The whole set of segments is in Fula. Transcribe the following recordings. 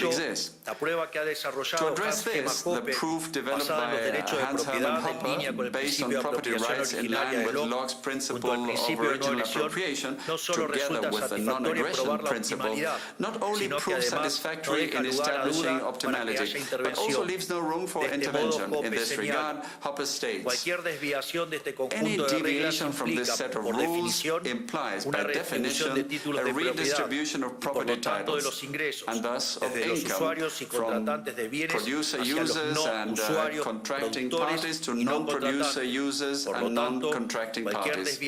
exist. To address this, the proof developed by Hans Hermann Hoppe, based on property rights in line with Locke's principle of original appropriation, together with the non-aggression principle, not only proves satisfactory in establishing optimality, but also leaves no room for intervention. In this regard, Hoppe states, any deviation from this set of rules implies, by definition, a redistribution of property titles, and thus of income, from producer users and contracting parties to non-producer users and non-contracting parties.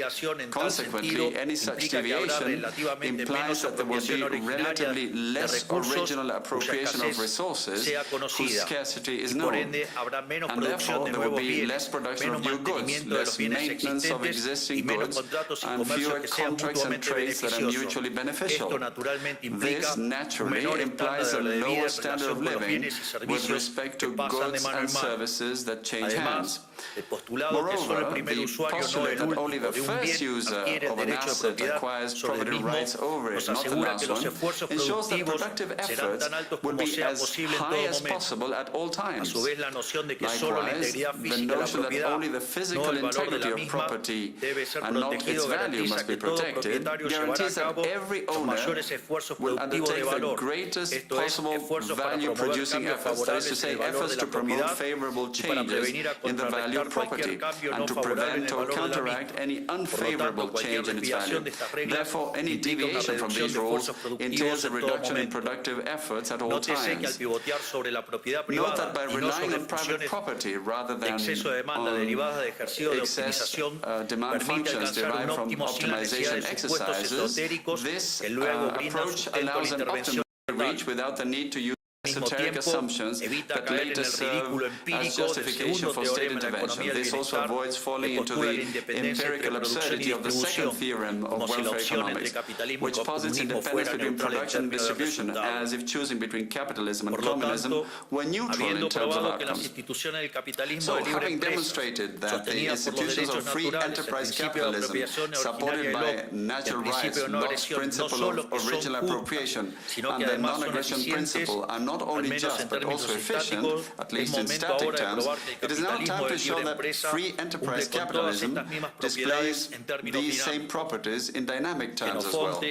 Consequently, any such deviation implies that there will be relatively less original appropriation of resources whose scarcity is known, and therefore there will be less production of new goods, less maintenance of existing goods, and fewer contracts and trades that are mutually beneficial. This naturally implies a lower standard of living with respect to goods and services that change hands. Moreover, the postulate that only the first user of an asset acquires property rights over it, not the last one, ensures that productive efforts will be as high as possible at all times. Likewise, the notion that only the physical integrity of property and not its value must be protected guarantees that every owner will undertake the greatest possible value-producing efforts, that is to say, efforts to promote favorable changes in the value of property and to prevent or counteract any unfavorable change in its value. Therefore, any deviation from these rules entails a reduction in productive efforts at all times. Note that by relying on private property rather than on excess demand functions derived from optimization exercises, this approach allows an optimal reach without the need to use esoteric assumptions that later serve as justification for state intervention. This also avoids falling into the empirical absurdity of the second theorem of welfare economics, which posits independence between production and distribution, as if choosing between capitalism and communism were neutral in terms of outcomes. So, having demonstrated that the institutions of free enterprise capitalism, supported by natural rights, Locke's principle of original appropriation, and the non-aggression principle are not only just but also efficient, at least in static terms, it is now time to show that free enterprise capitalism displays these same properties in dynamic terms as well.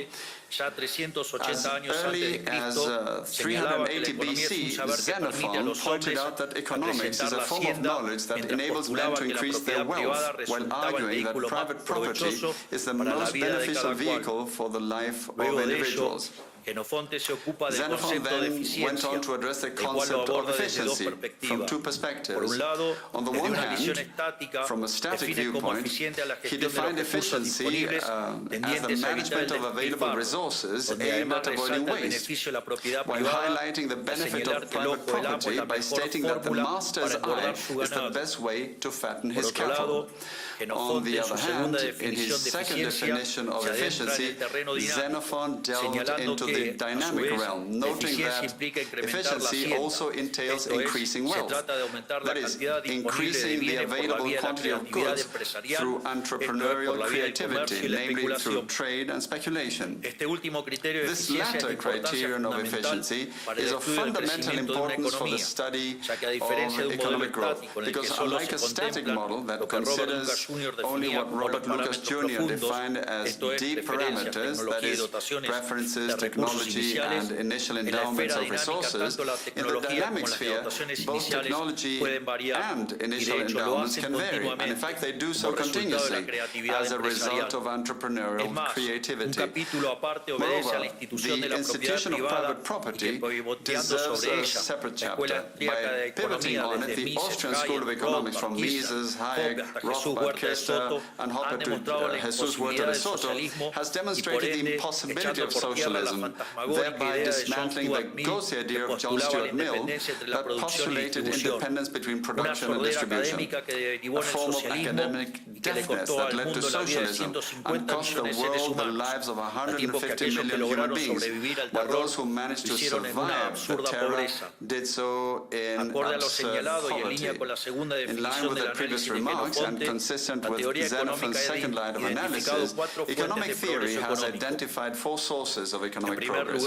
As early as 380 BC, Xenophon pointed out that economics is a form of knowledge that enables men to increase their wealth, while arguing that private property is the most beneficial vehicle for the life of individuals. Xenophon then went on to address the concept of efficiency from two perspectives. On the one hand, from a static viewpoint, he defined efficiency as the management of available resources aimed at avoiding waste, while highlighting the benefit of private property by stating that the master's eye is the best way to fatten his cattle. On the other hand, in his second definition of efficiency, Xenophon delved into the dynamic realm, noting that efficiency also entails increasing wealth, that is, increasing the available quantity of goods through entrepreneurial creativity, namely through trade and speculation. This latter criterion of efficiency is of fundamental importance for the study of economic growth, because unlike a static model that considers only what Robert Lucas Jr. defined as deep parameters, that is, preferences, technology, and initial endowments of resources, in the dynamic sphere, both technology and initial endowments can vary, and in fact they do so continuously as a result of entrepreneurial creativity. Moreover, the institution of private property deserves a separate chapter. By pivoting on it, the Austrian School of Economics, from Mises, Hayek, Rothbard, Kester, and Hoppe to Jesus Huerta de Soto, has demonstrated the impossibility of socialism, thereby dismantling the ghostly idea of John Stuart Mill that postulated independence between production and distribution, a form of academic deafness that led to socialism and cost the world the lives of 150 million human beings, while those who managed to survive the terror did so in absurd poverty. In line with the previous remarks and consistent with Xenophon's second line of analysis, economic theory has identified four sources of economic progress.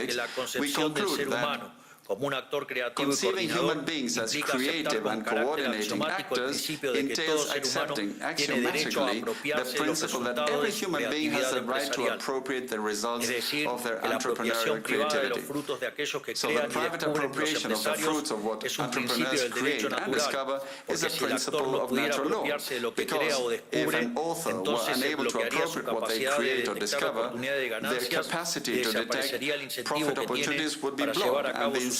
topics, la we concepción del ser conclude that humano como un actor creativo y conceiving coordinador human beings as implica aceptar creative con and carácter coordinating axiomático el actors principio de que todo entails ser humano accepting tiene derecho a axiomatically the apropiarse de los principle that resultados every de su human being has creatividad the right to empresarial. appropriate the Es results decir, of their que la apropiación entrepreneurial privada de los creativity. frutos de aquellos que So the crean y private descubren los appropriation of the empresarios fruits of what es un principio entrepreneurs del derecho create and natural, discover is porque a si el actor principle no of pudiera natural law. apropiarse de lo que crea Because o if descubre, an author were entonces se unable to bloquearía su appropriate what they capacidad de create or detectar discover, oportunidades de their ganancias y capacity to desaparecería el detect incentivo profit que tiene opportunities would be para llevar blocked, a cabo and the sus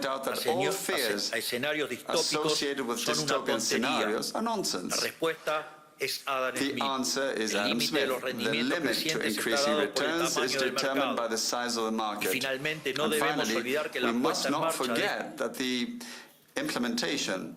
point out that all fears a escenarios distópicos associated with son una dystopian tontería. scenarios are La nonsense. respuesta es Adam The Smith. answer is El Adam límite de Smith. los The rendimientos limit to crecientes está increasing dado por el returns is tamaño del determined by mercado. the size of the Y market. finalmente, no And debemos finally, olvidar que we la must puesta en not marcha de forget that the implementation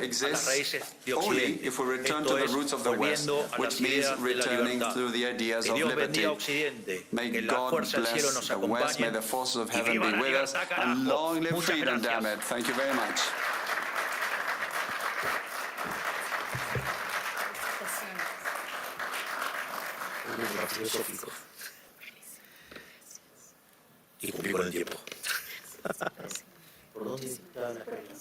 exist only if we return to the roots of the West, which means returning to the ideas of liberty. May God bless the West, may the forces of heaven be with us, and long live freedom, damn it. Thank you very much. filosófico. Y cumplí con el tiempo. ¿Por dónde estaban las reglas?